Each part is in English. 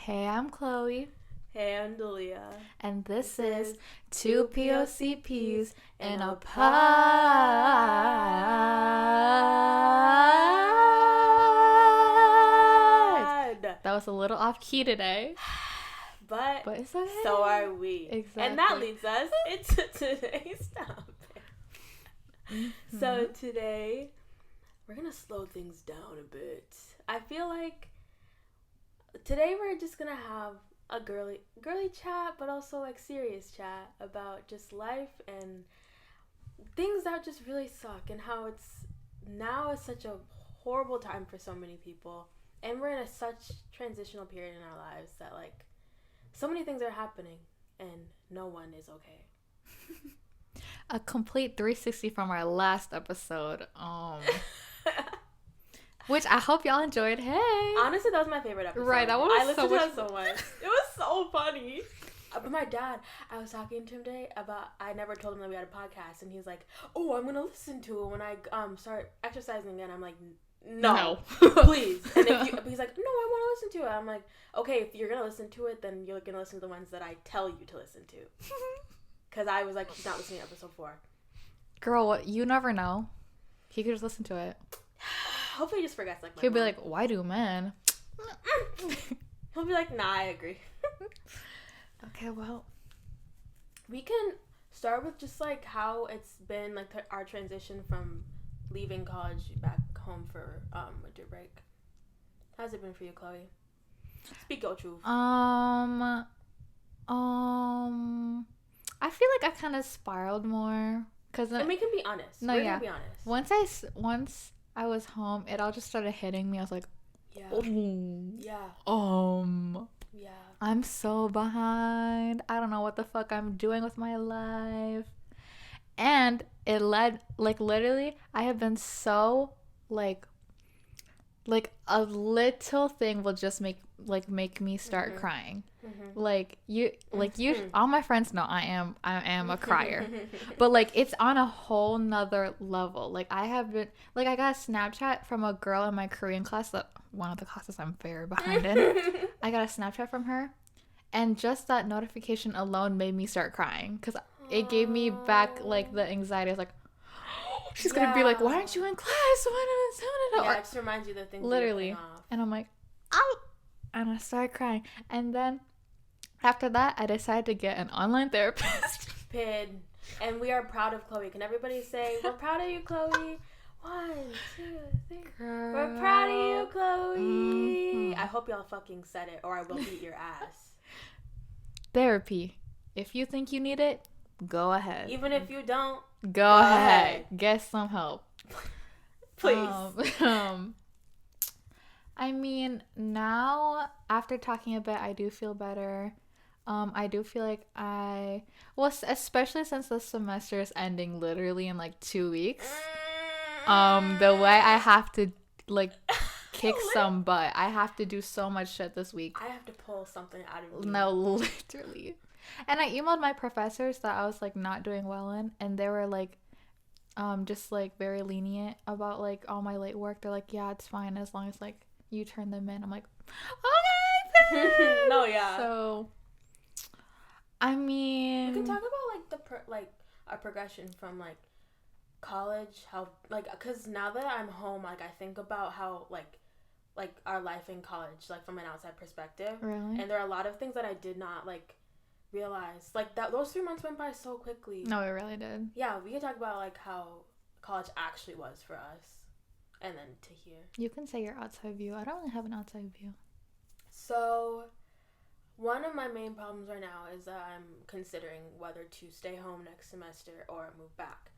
Hey, I'm Chloe. Hey, I'm Delia. And this is two POCPs in a pod. That was a little off key today. But it's okay. So are we. Exactly. And that leads us into today's topic. Mm-hmm. So today, we're going to slow things down a bit. I feel like today we're just going to have a girly chat, but also like serious chat about just life and things that just really suck, and how it's such a horrible time for so many people, and we're in such transitional period in our lives that like so many things are happening and no one is okay. A complete 360 from our last episode. Which I hope y'all enjoyed. Hey. Honestly, that was my favorite episode. Right, that was I listened so to much that so much. It was so funny. But my dad, I was talking to him today about, I never told him that we had a podcast, and he was like, "Oh, I'm gonna listen to it when I start exercising again." I'm like, "No. Please." And he's like, "No, I want to listen to it." I'm like, "Okay, if you're gonna listen to it, then you're gonna listen to the ones that I tell you to listen to." Because I was like, he's not listening to episode 4. Girl, you never know. He could just listen to it. Hopefully he just forgets like my He'll be mom. like, why do men? He'll be like, nah, I agree. Okay, well. We can start with just like how it's been, like our transition from leaving college back home for winter break. How's it been for you, Chloe? Speak your truth. I feel like I kind of spiraled more. And we can be honest. No, We're yeah. gonna be honest. Once I was home, it all just started hitting me. I was like, Yeah. Yeah. I'm so behind. I don't know what the fuck I'm doing with my life. And it led, like, literally, I have been so, like a little thing will just make me start crying. All my friends know I am a crier. But like it's on a whole nother level. Like I have been, like I got a Snapchat from a girl in my Korean class, that one of the classes I'm very behind in. I got a Snapchat from her, and just that notification alone made me start crying, because it gave me back like the anxiety. I was like, she's gonna be like, why aren't you in class? Yeah, it just reminds you of the things literally. And I'm like, ow, and I started crying. And then after that, I decided to get an online therapist. Pid. And we are proud of Chloe. Can everybody say, we're proud of you, Chloe? 1, 2, 3. Girl. We're proud of you, Chloe. Mm-hmm. I hope y'all fucking said it, or I will beat your ass. Therapy. If you think you need it, go ahead. Even if you don't, go ahead. Get some help. Please. I mean, now after talking a bit, I do feel better. I do feel like especially since the semester is ending literally in like 2 weeks. The way I have to like kick some butt. I have to do so much shit this week. I have to pull something out of you. No, literally. And I emailed my professors that I was like not doing well in, and they were like just like very lenient about like all my late work. They're like, yeah, it's fine as long as like you turn them in. I'm like, okay. No, yeah. So I mean, we can talk about like our progression from like college, how like, because now that I'm home, like I think about how like our life in college, like from an outside perspective. Really? And there are a lot of things that I did not like realize. Like that those 3 months went by so quickly. No, it really did. Yeah, we can talk about like how college actually was for us, and then to here. You can say your outside view. I don't really have an outside view. So one of my main problems right now is that I'm considering whether to stay home next semester or move back.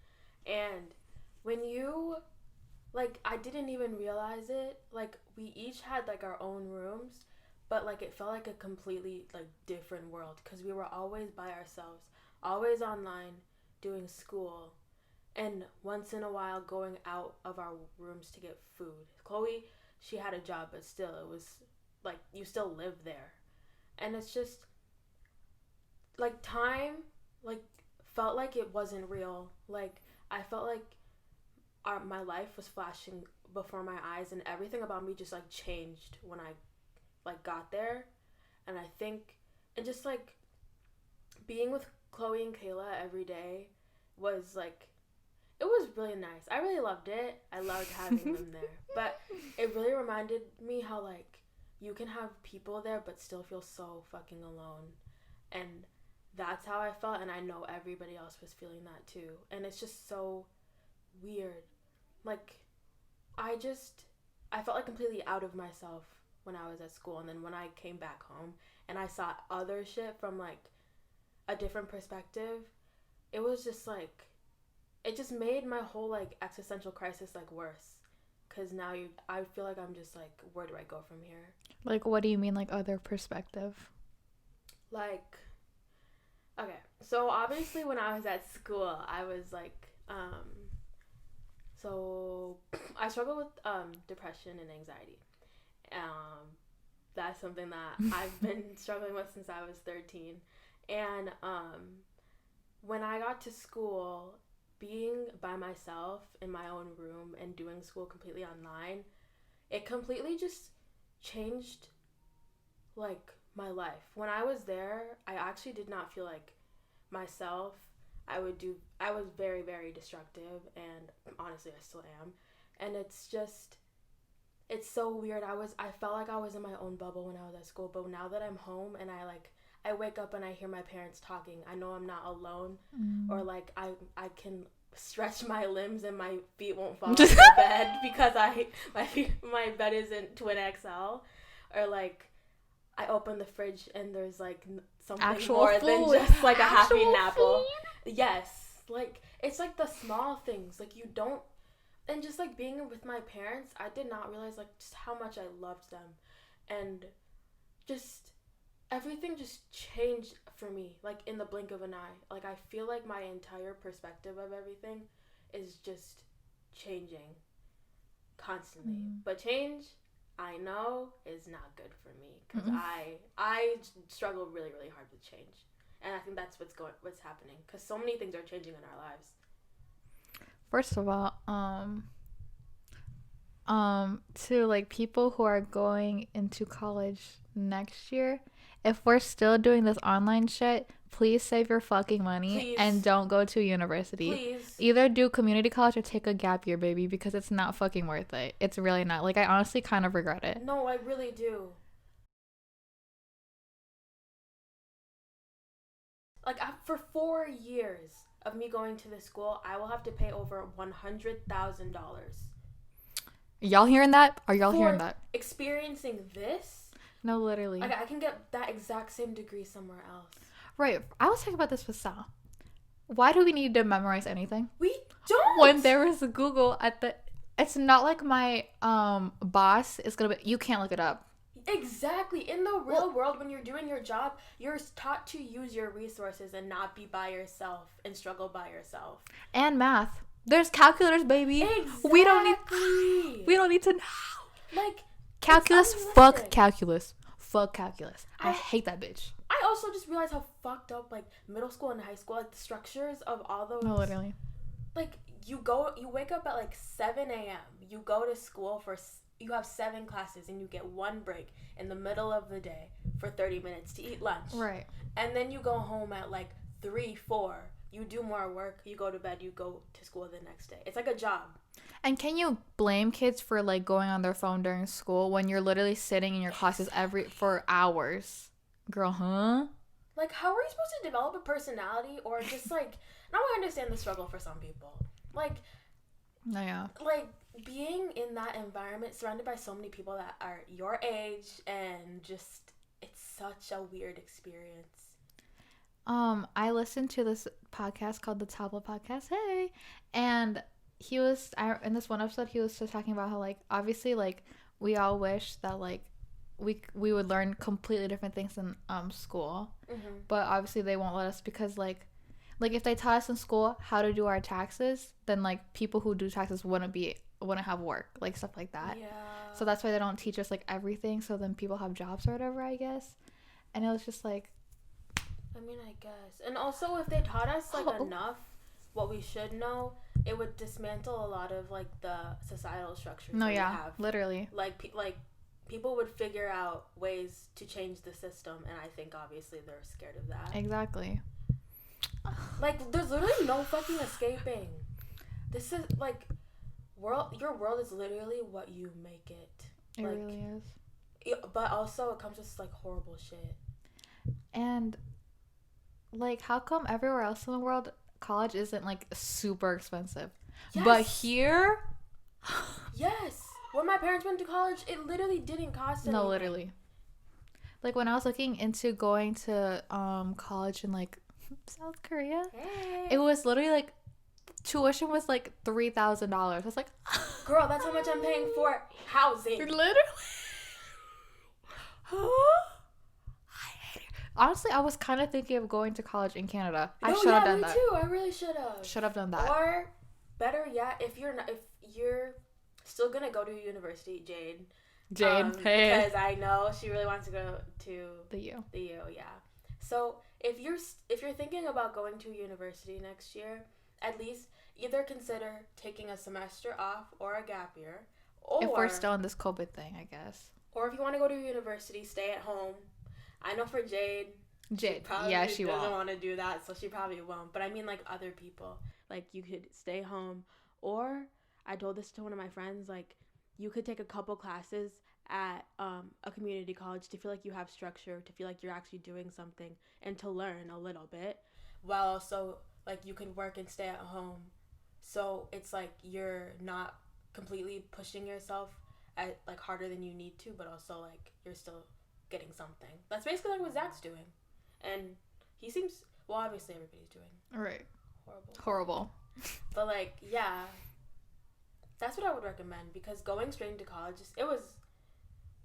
And when you, like, I didn't even realize it. Like, we each had, like, our own rooms, but, like, it felt like a completely, like, different world, because we were always by ourselves, always online, doing school, and once in a while going out of our rooms to get food. Chloe, she had a job, but still, it was, like, you still live there. And it's just, like, time, like, felt like it wasn't real. Like, I felt like my life was flashing before my eyes, and everything about me just, like, changed when I, like, got there. And I think, and just like being with Chloe and Kayla every day was like, it was really nice. I really loved it. I loved having them there. But it really reminded me how, like, you can have people there but still feel so fucking alone. And that's how I felt, and I know everybody else was feeling that too. And it's just so weird. Like, I felt like completely out of myself when I was at school. And then when I came back home and I saw other shit from, like, a different perspective, it was just like, it just made my whole, like, existential crisis, like, worse. Because now I feel like I'm just like, where do I go from here? Like, what do you mean, like, other perspective? Like, okay, so obviously when I was at school, I was like, so I struggle with depression and anxiety. That's something that I've been struggling with since I was 13. And when I got to school, being by myself in my own room and doing school completely online, it completely just changed, like, my life. When I was there, I actually did not feel like myself. I was very, very destructive, and honestly I still am. And it's so weird. I felt like I was in my own bubble when I was at school, but now that I'm home and I wake up and I hear my parents talking, I know I'm not alone. Or like I can stretch my limbs and my feet won't fall off the bed because my bed isn't twin XL. Or like I open the fridge and there's like something actual more food. than just like a Actual Happy Napple. food? Yes, like it's like the small things, like you don't. And just like being with my parents, I did not realize like just how much I loved them. And just everything just changed for me, like in the blink of an eye. Like I feel like my entire perspective of everything is just changing constantly. But change, I know, is not good for me because I struggle really, really hard with change. And I think that's what's happening because so many things are changing in our lives. First of all, to like people who are going into college next year, if we're still doing this online shit, please save your fucking money and don't go to university. Please. Either do community college or take a gap year, baby, because it's not fucking worth it. It's really not. Like, I honestly kind of regret it. No, I really do. Like, for 4 years of me going to this school, I will have to pay over $100,000. Y'all hearing that? Are y'all hearing that? Experiencing this? No, literally. Like, I can get that exact same degree somewhere else. Right. I was talking about this with Sal. Why do we need to memorize anything? We don't! When there was a Google at the... It's not like my boss is going to be... You can't look it up. Exactly. In the real world, when you're doing your job, you're taught to use your resources and not be by yourself and struggle by yourself. And math. There's calculators, baby. Exactly. We don't need to know. Like, calculus, fuck calculus. Fuck calculus. I hate that bitch. I also just realized how fucked up, like, middle school and high school, like, the structures of all those. No, literally. Like, you wake up at, like, 7 a.m. You go to school you have 7 classes and you get 1 break in the middle of the day for 30 minutes to eat lunch. Right. And then you go home at, like, 3, 4. You do more work. You go to bed. You go to school the next day. It's like a job. And can you blame kids for, like, going on their phone during school when you're literally sitting in your classes for hours? Girl, huh? Like, how are you supposed to develop a personality or just, like... Now I understand the struggle for some people. Like... No, yeah. Like, being in that environment, surrounded by so many people that are your age, and just... It's such a weird experience. I listened to this podcast called the Tablet Podcast. Hey! And in this one episode, he was just talking about how, like, obviously, like, we all wish that, like, we would learn completely different things in school, but obviously they won't let us because like if they taught us in school how to do our taxes, then like people who do taxes wouldn't have work, like stuff like that. Yeah. So that's why they don't teach us like everything. So then people have jobs or whatever, I guess. And it was just like, I mean, I guess. And also, if they taught us like enough what we should know, it would dismantle a lot of like the societal structures. No, that yeah, we have. literally. Like people would figure out ways to change the system, and I think obviously they're scared of that. Exactly. Like, there's literally no fucking escaping. This is like your world is literally what you make it. It like, really is. But also it comes with like horrible shit. And like, how come everywhere else in the world college isn't like super expensive? Yes. But here, yes. When my parents went to college, it literally didn't cost anything. no, literally. Like when I was looking into going to college in like South Korea, it was literally like tuition was like $3,000. I was like, girl, that's how much I'm paying for housing. Literally. Honestly, I was kind of thinking of going to college in Canada. I should have done that. Me too. I really should have. Should have done that. Or better yet, if you're still gonna go to university, Jade. Hey. Because I know she really wants to go to the U. Yeah. So if you're thinking about going to university next year, at least either consider taking a semester off or a gap year, or if we're still in this COVID thing, I guess. Or if you want to go to university, stay at home. I know for Jade, she doesn't want to do that, so she probably won't. But I mean, like, other people, like, you could stay home, or I told this to one of my friends, like, you could take a couple classes at a community college to feel like you have structure, to feel like you're actually doing something, and to learn a little bit, while also, like, you can work and stay at home. So it's like you're not completely pushing yourself at, like, harder than you need to, but also, like, you're still getting something. That's basically like what Zach's doing. And he seems, well, obviously everybody's doing right. Horrible. But, like, yeah, that's what I would recommend, because going straight into college,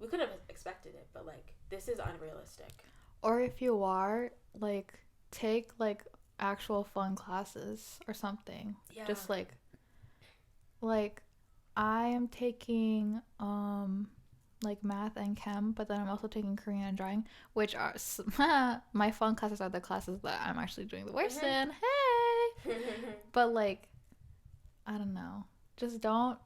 we could have expected it, but, like, this is unrealistic. Or if you are, like, take, like, actual fun classes or something. Yeah. Just, like, I am taking, like, math and chem, but then I'm also taking Korean and drawing, which are, my fun classes are the classes that I'm actually doing the worst in. Hey! But, like, I don't know. Just don't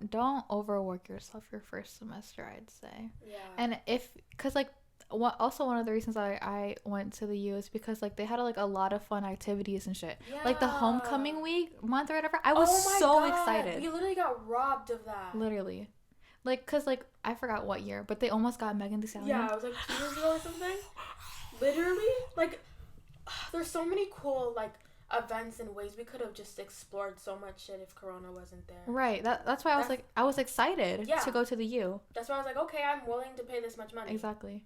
overwork yourself your first semester, I'd say. Yeah. And because, like, also one of the reasons I went to the U is because, like, they had, like, a lot of fun activities and shit. Yeah. Like, the homecoming month or whatever. I was excited. We literally got robbed of that. Literally. Like, because, like, I forgot what year, but they almost got Megan Thee Stallion. Yeah, it was, like, 2 years ago or something. Literally. Like, there's so many cool, like, events and ways we could have just explored so much shit if Corona wasn't there. Right. That's why I was excited to go to the U. That's why I was like, okay, I'm willing to pay this much money. Exactly.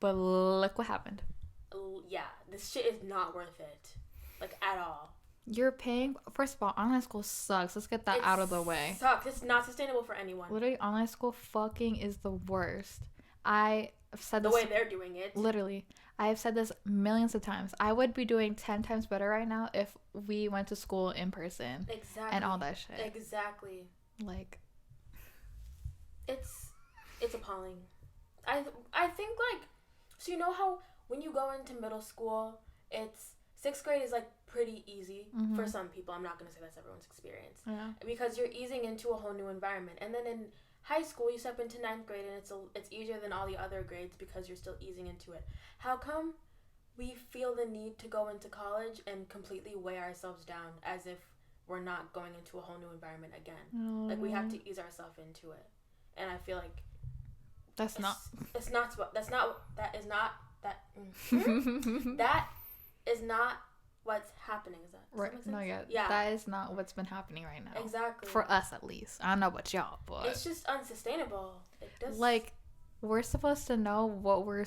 But look what happened. Yeah, this shit is not worth it. Like, at all. You're paying, first of all, online school sucks. Let's get that out of the way. It sucks. It's not sustainable for anyone. Literally, online school fucking is the worst. I've said this. The way they're doing it. Literally. I have said this millions of times. I would be doing 10 times better right now if we went to school in person. Exactly. And all that shit. Exactly. Like. It's appalling. I think, like, so you know how when you go into middle school, it's 6th grade is, like, pretty easy for some people. I'm not going to say that's everyone's experience. Yeah. Because you're easing into a whole new environment. And then in high school, you step into 9th grade, and it's easier than all the other grades because you're still easing into it. How come we feel the need to go into college and completely weigh ourselves down as if we're not going into a whole new environment again? Like, we have to ease ourselves into it. And I feel like that is not what's happening. Is that right? No, yeah. That is not what's been happening right now. Exactly. For us, at least. I don't know about y'all, but it's just unsustainable. Like, we're supposed to know what we're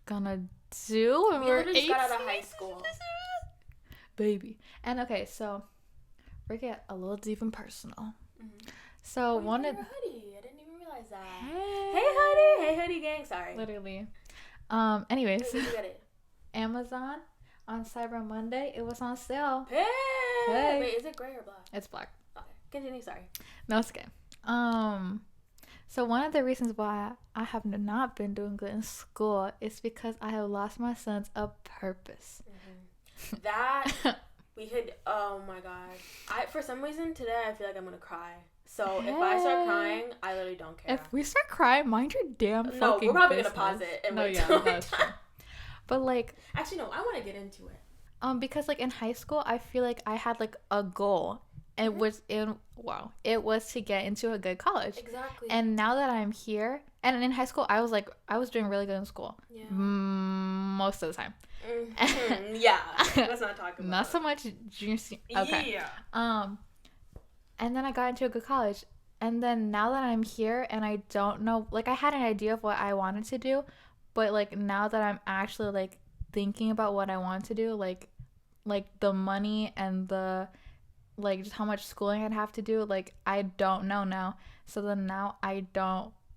gonna do when we're 18. We got out of high school, baby. And okay, so we're get a little deep and personal. So one of hoodie. I didn't even realize that. Hey hoodie gang. Sorry. Literally. Anyways. Where'd you get it? Amazon. On Cyber Monday, it was on sale. Hey! Wait, is it gray or black? It's black. Okay, continue. Sorry. No, it's okay. So one of the reasons why I have not been doing good in school is because I have lost my sense of purpose. That we could. Oh my god! For some reason today I feel like I'm gonna cry. So if I start crying, I literally don't care. If we start crying, mind your damn fucking No, we're probably business. gonna pause it and no, wait yeah, till that's true. But like, actually, no, I want to get into it. Because like in high school, I feel like I had like a goal, and it was to get into a good college. Exactly. And now that I'm here, and in high school, I was doing really good in school. Yeah. Most of the time. Mm-hmm. Yeah. Let's not talk about Not so much junior. Okay. Yeah. And then I got into a good college, and then now that I'm here, and I don't know, like I had an idea of what I wanted to do, but like now that I'm actually like thinking about what I want to do, like the money and the like just how much schooling I'd have to do, like I don't know now. So then now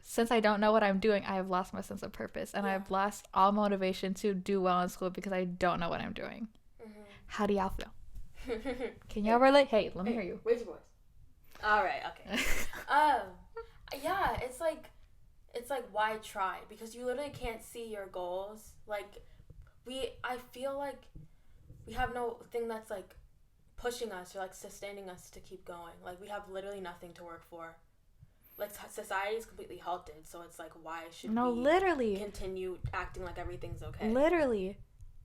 since I don't know what I'm doing, I have lost my sense of purpose, and I've lost all motivation to do well in school because I don't know what I'm doing. Mm-hmm. How do y'all feel? Can y'all relate? Hey, let me hear you. Raise your voice. All right, okay. Yeah, it's like why try? Because you literally can't see your goals. Like I feel like we have no thing that's like pushing us or like sustaining us to keep going. Like we have literally nothing to work for. Like society is completely halted, so it's like why should we literally continue acting like everything's okay? Literally.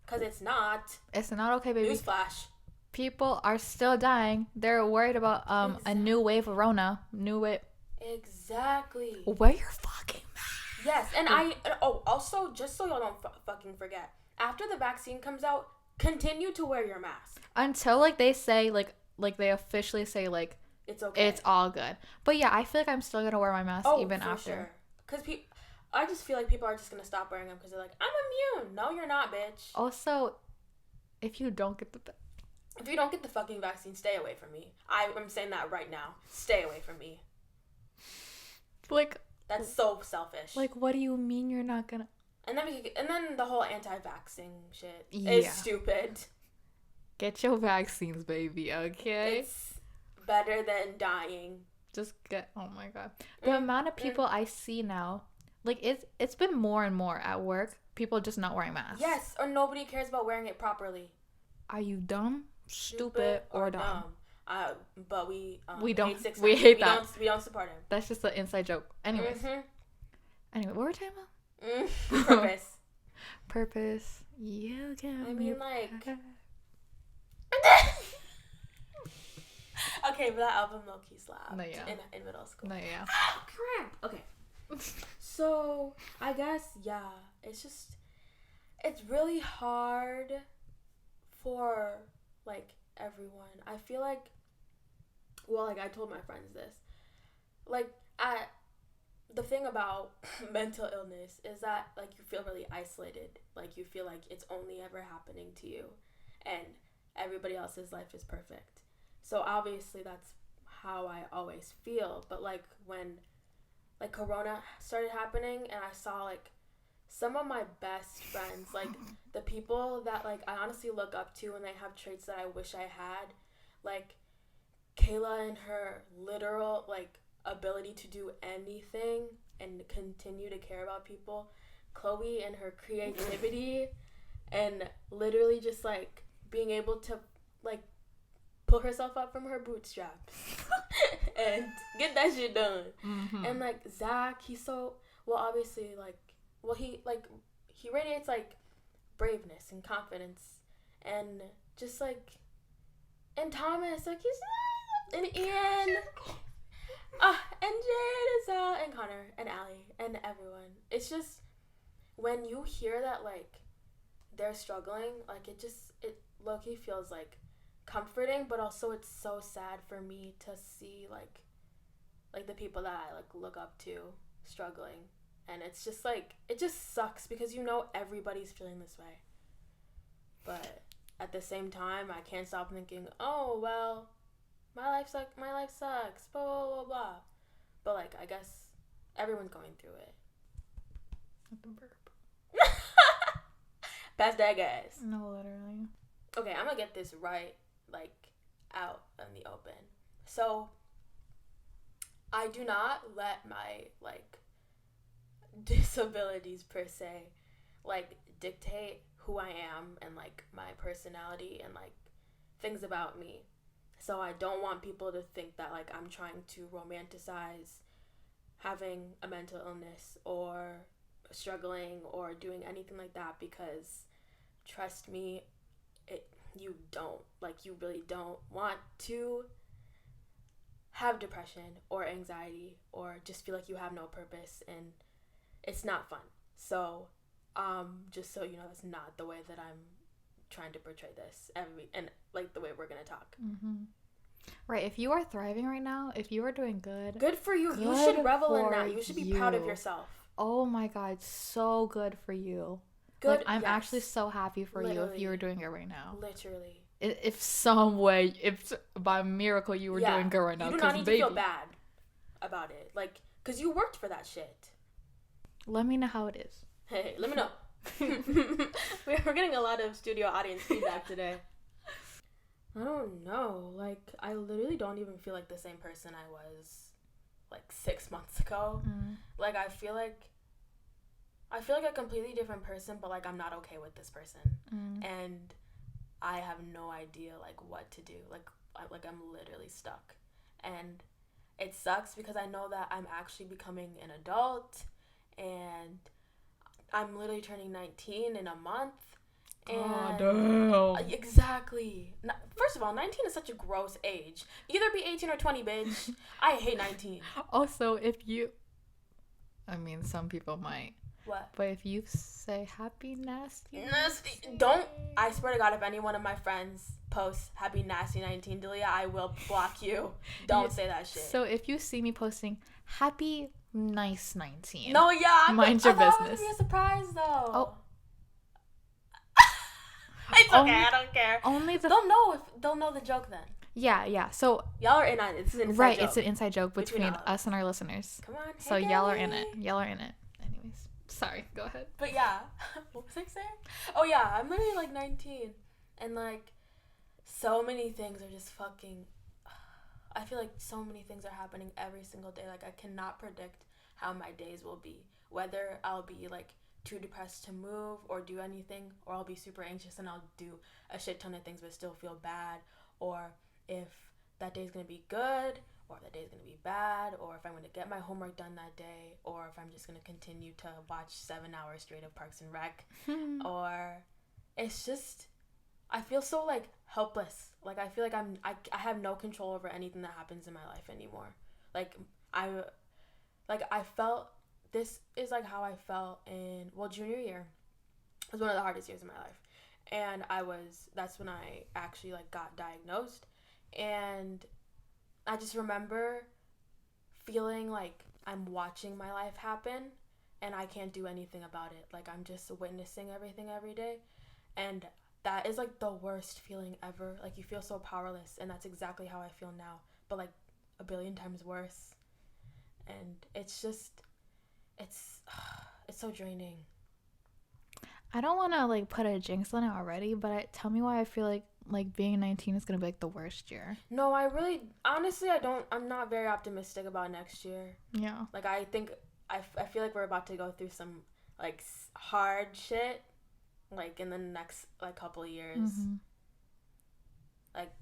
Because it's not. It's not okay, baby. Newsflash. People are still dying. They're worried about exactly. a new wave of Rona. New wave. Exactly. Wear your fucking mask. Yes, and also, just so y'all don't fucking forget, after the vaccine comes out, continue to wear your mask. Until, like, they say, like they officially say, like, it's okay. It's all good. But, yeah, I feel like I'm still going to wear my mask even for after. Sure. Because I just feel like people are just going to stop wearing them because they're like, I'm immune. No, you're not, bitch. Also, if you don't get the fucking vaccine, stay away from me. I'm saying that right now. Stay away from me. Like, that's so selfish. Like, what do you mean you're not gonna? And then the whole anti-vaxxing shit is stupid. Get your vaccines, baby. Okay. It's better than dying. Just get. Oh my god, the amount of people I see now, like it's been more and more at work. People just not wearing masks. Yes, or nobody cares about wearing it properly. Are you dumb, stupid or dumb? But we don't. Hate 6 we hate that. We don't support him. That's just an inside joke. Anyways. Mm-hmm. Anyway, what were we talking about? Purpose. Purpose. You can. I mean, like. Okay, but that album low-key slapped. No, yeah. In middle school. No, yeah. Oh, crap. Okay. So I guess it's really hard for like everyone. I feel like, well, like I told my friends this, like the thing about mental illness is that like you feel really isolated. Like you feel like it's only ever happening to you, and everybody else's life is perfect. So obviously that's how I always feel. But like when like Corona started happening and I saw like some of my best friends, like the people that like I honestly look up to and they have traits that I wish I had, like Kayla and her literal like ability to do anything and continue to care about people, Chloe and her creativity and literally just like being able to like pull herself up from her bootstraps and get that shit done. Mm-hmm. And like Zach, he's so obviously like he radiates like braveness and confidence and just like, and Thomas, like he's and Ian and Jade and Sal and Connor and Allie and everyone. It's just when you hear that like they're struggling, like it low-key feels like comforting, but also it's so sad for me to see like the people that I like look up to struggling. And it's just like it just sucks because you know everybody's feeling this way, but at the same time I can't stop thinking, oh well, my life sucks, blah blah blah blah. But like I guess everyone's going through it. Best day, guys. No, literally. Okay, I'm gonna get this right, like, out in the open. So, I do not let my, like, disabilities, per se, like, dictate who I am and, like, my personality and, like, things about me. So I don't want people to think that, like, I'm trying to romanticize having a mental illness or struggling or doing anything like that, because trust me, you don't. Like, you really don't want to have depression or anxiety or just feel like you have no purpose, and it's not fun. So, just so you know, that's not the way that I'm trying to portray this and like the way we're gonna talk. Right. If you are thriving right now, if you are doing good for you. You should revel in that. You should be proud of yourself. Oh my God, so good for you. Good. Like, I'm actually so happy for you if you were doing it right now. Literally. If some way, if by miracle you were doing good right now. You do not need to feel bad about it. Like, because you worked for that shit. Let me know how it is. Hey, let me know. We're getting a lot of studio audience feedback today. I don't know. Like, I literally don't even feel like the same person I was like 6 months ago. Like, I feel like a completely different person, but like I'm not okay with this person. And I have no idea like what to do. Like I'm literally stuck. And it sucks because I know that I'm actually becoming an adult, and I'm literally turning 19 in a month. And damn. Exactly. First of all, 19 is such a gross age. Either be 18 or 20, bitch. I hate 19. Also, some people might. What? But if you say happy nasty, don't. I swear to God, if any one of my friends posts happy nasty 19, Delia, I will block you. Don't say that shit. So if you see me posting happy nice 19, no, yeah, mind your business. It was gonna be a surprise though. Oh. It's okay. I don't care. They'll know the joke then. Yeah. So y'all are in on it. It's an inside right. joke. It's an inside joke between us and our listeners. Come on. So y'all are in it. Anyways, sorry. Go ahead. But yeah, what was I saying? Oh yeah, I'm literally like 19, and like so many things are just fucking. I feel like so many things are happening every single day. Like, I cannot predict how my days will be. Whether I'll be like too depressed to move or do anything, or I'll be super anxious and I'll do a shit ton of things but still feel bad, or if that day's gonna be good or that day's gonna be bad, or if I'm gonna get my homework done that day, or if I'm just gonna continue to watch 7 hours straight of Parks and Rec. Or it's just, I feel so like helpless. Like, I feel like I have no control over anything that happens in my life anymore. Like, I felt, this is like how I felt in, junior year was one of the hardest years of my life. And that's when I actually like got diagnosed. And I just remember feeling like I'm watching my life happen and I can't do anything about it. Like, I'm just witnessing everything every day. And that is like the worst feeling ever. Like, you feel so powerless, and that's exactly how I feel now, but like a billion times worse. And it's just, it's so draining. I don't want to like put a jinx on it already, but tell me why I feel like being 19 is gonna be like the worst year. No, honestly, I'm not very optimistic about next year. Yeah. Like, I think I feel like we're about to go through some like hard shit, like in the next like couple of years. Like,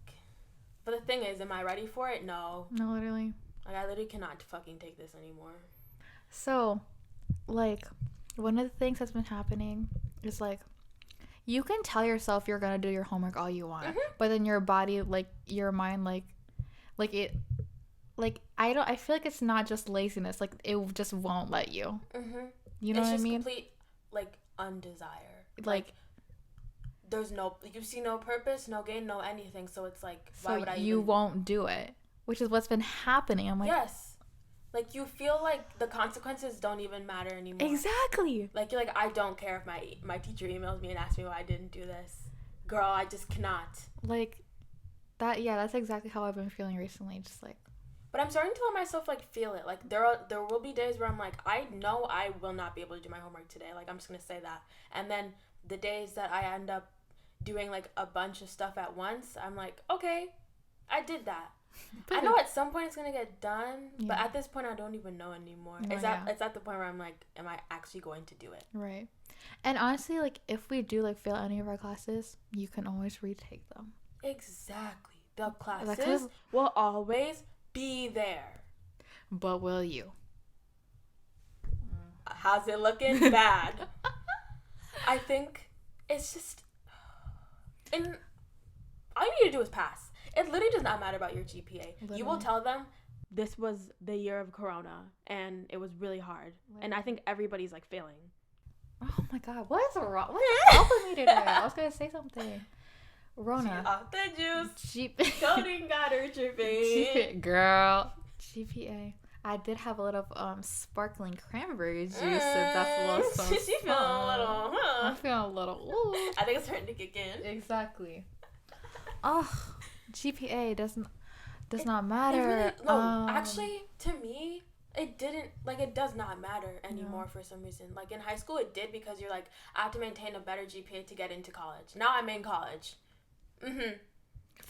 but the thing is, am I ready for it? No, literally. Like, I literally cannot fucking take this anymore. So, like, one of the things that's been happening is like, you can tell yourself you're gonna do your homework all you want, but then your body, like your mind, like it, like I feel like it's not just laziness, like it just won't let you. You know what I mean? It's just complete like undesire. Like you see no purpose, no gain, no anything. So it's like, why would I? You won't do it, which is what's been happening. I'm like, yes. Like, you feel like the consequences don't even matter anymore. Exactly. Like, you're like, I don't care if my teacher emails me and asks me why I didn't do this. Girl, I just cannot. Like, that, yeah, that's exactly how I've been feeling recently. Just like. But I'm starting to let myself, like, feel it. Like, there will be days where I'm like, I know I will not be able to do my homework today. Like, I'm just going to say that. And then the days that I end up doing, like, a bunch of stuff at once, I'm like, okay, I did that. I know at some point it's going to get done, but at this point I don't even know anymore. It's at the point where I'm like, am I actually going to do it? Right. And honestly, like, if we do, like, fail any of our classes, you can always retake them. Exactly. The classes will always be there. But will you? How's it looking? Bad. I think it's just... And all you need to do is pass. It literally does not matter about your GPA. Literally. You will tell them, this was the year of Corona, and it was really hard. Literally. And I think everybody's, like, failing. Oh, my God. What is wrong? What's wrong with me today? I was going to say something. Rona. Off the juice. Coding got her tripping. Girl. GPA. I did have a little sparkling cranberry juice. If that's a little something. She's feeling a little, huh? I'm feeling a little, ooh. I think it's starting to kick in. Exactly. Oh, GPA does not matter. Actually, to me, it didn't, like, it does not matter anymore for some reason. Like, in high school, it did because you're like, I have to maintain a better GPA to get into college. Now I'm in college. Mm-hmm.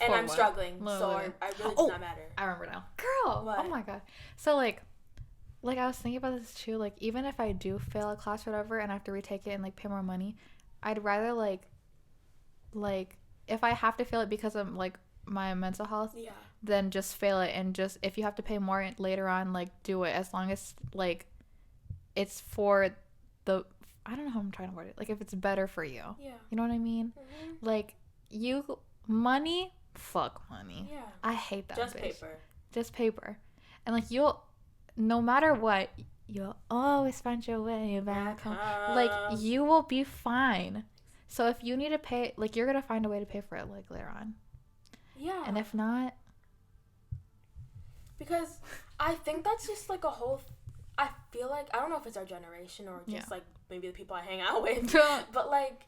And I'm struggling, so I really does not matter. I remember now. Girl! What? Oh my God. So, like I was thinking about this too. Like, even if I do fail a class or whatever and I have to retake it and, like, pay more money, I'd rather, like, if I have to fail it because of, like, my mental health, then just fail it. And just, if you have to pay more later on, like, do it. As long as, like, it's for the, I don't know how I'm trying to word it. Like, if it's better for you. Yeah. You know what I mean? Mm-hmm. Like, money, fuck money. Yeah. I hate that. Just paper. And, like, no matter what, you'll always find your way back home. Like, you will be fine. So if you need to pay, like, you're going to find a way to pay for it, like, later on. Yeah. And if not. Because I think that's just, like, a whole, I feel like, I don't know if it's our generation or just, like, maybe the people I hang out with. But, like,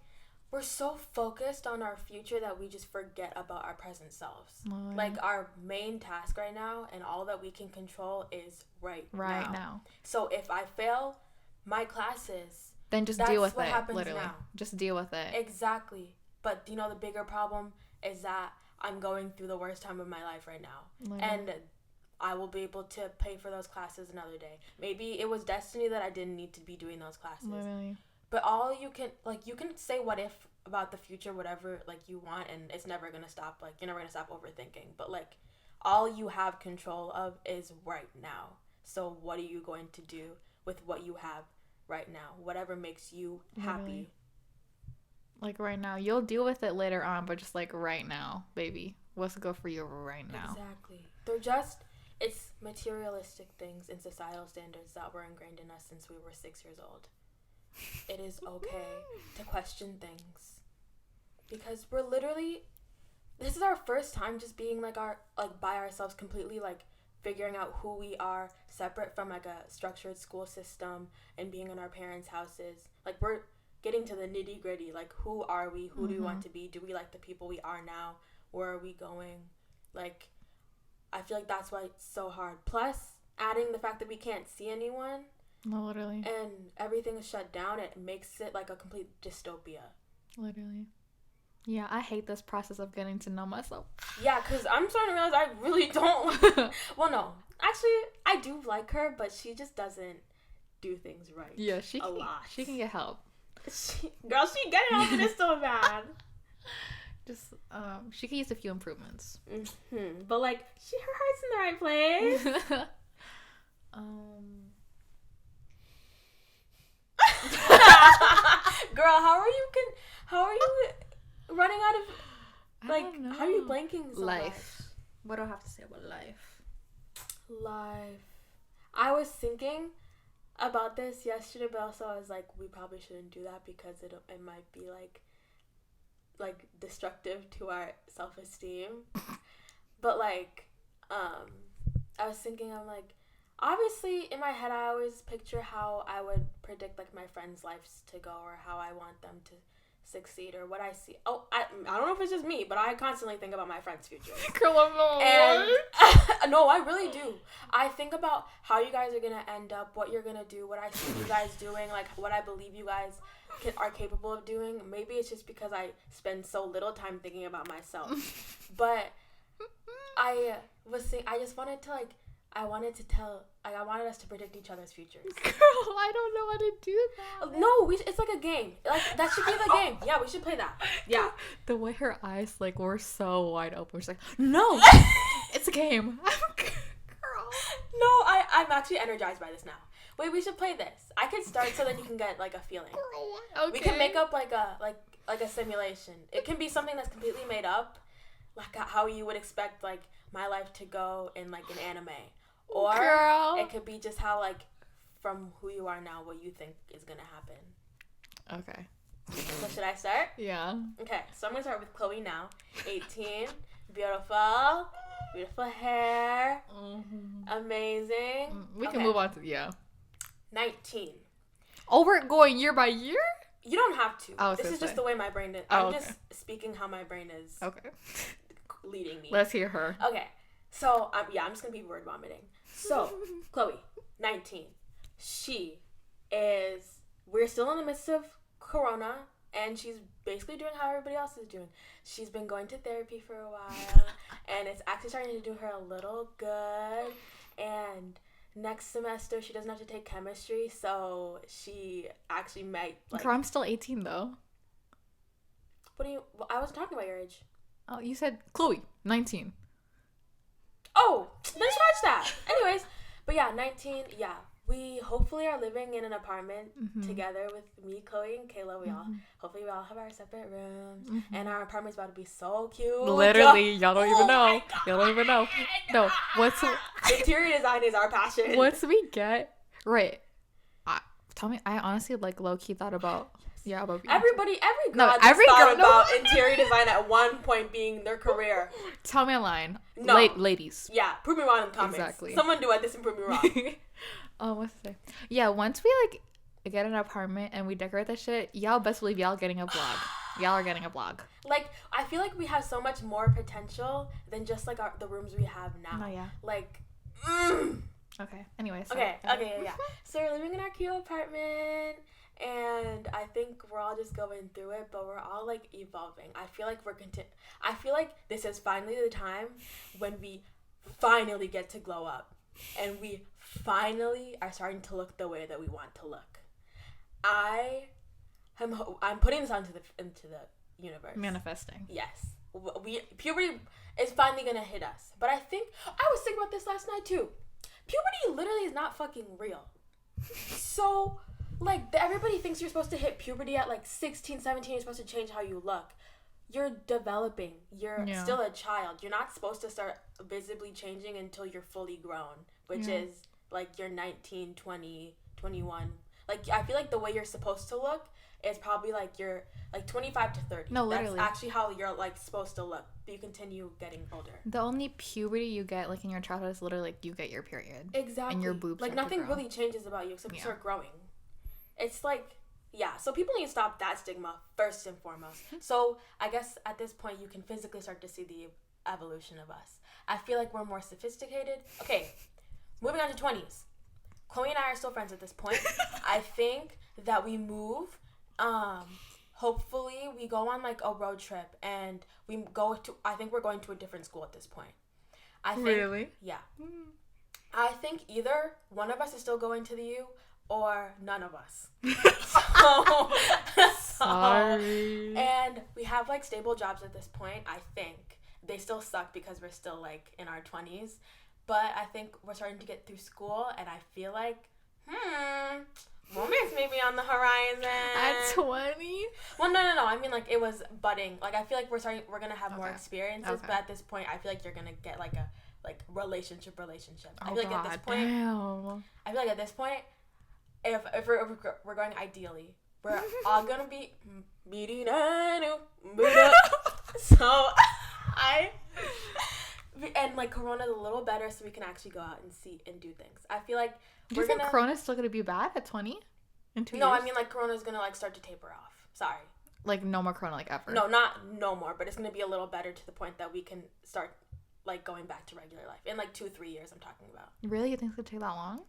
we're so focused on our future that we just forget about our present selves. Like, our main task right now and all that we can control is right now. So if I fail my classes, then just deal with it. Literally. Now. Just deal with it. Exactly. But, you know, the bigger problem is that I'm going through the worst time of my life right now. Literally. And I will be able to pay for those classes another day. Maybe it was destiny that I didn't need to be doing those classes. Literally. But all you can, like, you can say what if about the future, whatever, like, you want, and it's never going to stop. Like, you're never going to stop overthinking. But, like, all you have control of is right now. So what are you going to do with what you have right now? Whatever makes you happy. Literally. Like, right now. You'll deal with it later on, but just, like, right now, baby. What's good for you right now? Exactly. They're just, it's materialistic things and societal standards that were ingrained in us since we were 6 years old. It is okay to question things. Because we're literally, this is our first time just being, like, by ourselves completely, like, figuring out who we are separate from, like, a structured school system and being in our parents' houses. Like, we're getting to the nitty gritty. Like, who are we? Who do we want to be? Do we like the people we are now? Where are we going? Like, I feel like that's why it's so hard. Plus, adding the fact that we can't see anyone. No, literally. And everything is shut down. It makes it like a complete dystopia. Literally. Yeah, I hate this process of getting to know myself. Yeah, because I'm starting to realize I really don't. Well, no. Actually, I do like her, but she just doesn't do things right. Yeah, she can get help. She getting over this so bad. Just, she can use a few improvements. Mm-hmm. But, like, her heart's in the right place. Girl, how are you running out of, like, how are you blanking so life much? What do I have to say about life? I was thinking about this yesterday, but also I was like, we probably shouldn't do that because it might be like destructive to our self-esteem. But, like, I was thinking, I'm like, obviously in my head I always picture how I would predict, like, my friends' lives to go or how I want them to succeed or what I see. Oh, I don't know if it's just me, but I constantly think about my friends' future. And no, I really do. I think about how you guys are gonna end up, what you're gonna do, what I see you guys doing, like what I believe you guys are capable of doing. Maybe it's just because I spend so little time thinking about myself. But I just wanted to, like, I wanted us to predict each other's futures. Girl, I don't know how to do that. No, it's like a game. Like, that should be the game. Yeah, we should play that. Yeah. The way her eyes, like, were so wide open. She's like, no, it's a game. Girl. No, I'm actually energized by this now. Wait, we should play this. I could start so then you can get, like, a feeling. Girl, okay. We can make up, like a simulation. It can be something that's completely made up, like how you would expect, like, my life to go in, like, an anime. Or Girl. it could be just how, like, from who you are now, what you think is going to happen. Okay. So should I start? Yeah. Okay, so I'm going to start with Chloe now. 18. Beautiful. Beautiful hair. Mm-hmm. Amazing. We can move on to, 19. Oh, we're going year by year? You don't have to. Oh, this is just the way my brain is. Oh, I'm just speaking how my brain is leading me. Let's hear her. Okay. So, I'm just going to be word vomiting. So, Chloe, 19. We're still in the midst of Corona, and she's basically doing how everybody else is doing. She's been going to therapy for a while, and it's actually starting to do her a little good. And next semester, she doesn't have to take chemistry, so she actually might, like... Girl, I'm still 18, though. I wasn't talking about your age. Oh, you said Chloe, 19. Oh, then scratch that. Anyways, but yeah, 19, yeah. We hopefully are living in an apartment together with me, Chloe, and Kayla. Hopefully we all have our separate rooms. And our apartment's about to be so cute. Literally, y'all don't even know. Y'all don't even know. No, interior design is our passion. Once we get, right. Tell me, I honestly, like, low-key thought about... Yeah, but every girl thought about interior design at one point being their career. Tell me a line. No. Ladies. Yeah, prove me wrong in the comments. Exactly. Someone do this and prove me wrong. Oh, what's to say? Yeah, once we, like, get an apartment and we decorate that shit, y'all best believe y'all getting a vlog. Y'all are getting a vlog. Like, I feel like we have so much more potential than just, like, the rooms we have now. Oh, yeah. Like, Okay, anyways. Okay, yeah. So we're living in our cute apartment. And I think we're all just going through it, but we're all, like, evolving. I feel like I feel like this is finally the time when we finally get to glow up. And we finally are starting to look the way that we want to look. I'm putting this into the universe. Manifesting. Yes. Puberty is finally going to hit us. But I think, I was thinking about this last night, too. Puberty literally is not fucking real. So... Like, everybody thinks you're supposed to hit puberty at, like, 16, 17. You're supposed to change how you look. You're developing. You're still a child. You're not supposed to start visibly changing until you're fully grown, which is, like, you're 19, 20, 21. Like, I feel like the way you're supposed to look is probably, like, you're, like, 25 to 30. No, literally. That's actually how you're, like, supposed to look. But you continue getting older. The only puberty you get, like, in your childhood is literally, like, you get your period. Exactly. And your boobs like, nothing really changes about you except you start growing. It's like, yeah, so people need to stop that stigma first and foremost. So I guess at this point you can physically start to see the evolution of us. I feel like we're more sophisticated. Okay, moving on to 20s. Chloe and I are still friends at this point. I think that we move. Hopefully we go on, like, a road trip and I think we're going to a different school at this point. Really? Yeah. I think either one of us is still going to the U or none of us. Sorry. And we have, like, stable jobs at this point, I think. They still suck because we're still, like, in our 20s. But I think we're starting to get through school, and I feel like, romance may be on the horizon. At 20? Well, no. I mean, like, it was budding. Like, I feel like we're going to have more experiences, but at this point, I feel like you're going to get, like, a, like, relationship. I feel like at this point, if we're going ideally, we're all going to be meeting so and, like, Corona's a little better so we can actually go out and see and do things. I feel like do you think Corona's still going to be bad at 20? In 2 years? No, I mean, like, Corona's going to, like, start to taper off. Sorry. Like, no more Corona, like, ever? No, not no more, but it's going to be a little better to the point that we can start, like, going back to regular life. In, like, 2-3 years I'm talking about. Really? You think it's going to take that long?